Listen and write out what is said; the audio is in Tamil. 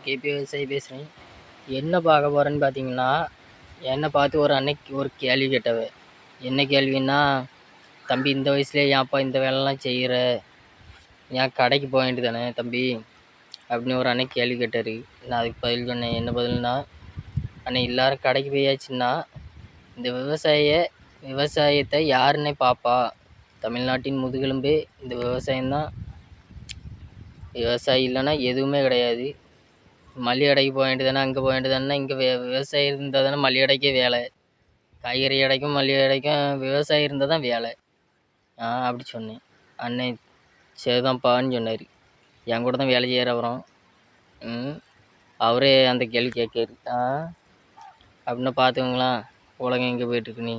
கேபி விவசாயி பேசுகிறேன். என்ன பார்க்க போகிறேன்னு பார்த்தீங்கன்னா, என்னை பார்த்து ஒரு அன்னைக்கு ஒரு கேள்வி கேட்டவ. என்ன கேள்வின்னா, "தம்பி இந்த வயசுலேயே ஏன்ப்பா இந்த வேலைலாம் செய்கிற? ஏன் கடைக்கு போக வேண்டியது தானே தம்பி?" அப்படின்னு ஒரு அன்னைக்கு கேள்வி கேட்டார். நான் அதுக்கு பதில் சொன்னேன். என்ன பதில்னா, "அண்ணே எல்லாரும் கடைக்கு போயாச்சுன்னா இந்த விவசாயத்தை யாருன்னே பார்ப்பா? தமிழ்நாட்டின் முதுகெலும்பே இந்த விவசாயம்தான். விவசாயி இல்லைன்னா எதுவுமே கிடையாது. மளிகை கடைக்கு போக வேண்டியதானே, அங்கே போக வேண்டியதானே, இங்கே விவசாயி இருந்தால் தானே மளிகை கடைக்கே வேலை. காய்கறி கடைக்கும் மளிகை கடைக்கும் விவசாயி இருந்தால் தான் வேலை." அப்படி சொன்னேன். அண்ணே சரிதான்ப்பான்னு சொன்னார். என் கூட தான் வேலை செய்கிற அப்புறம் அவரே அந்த கேள்வி கேட்காரு. அப்படின்னா பார்த்துக்கோங்களேன் உலகம் எங்கே போயிட்டுருக்கு. நீ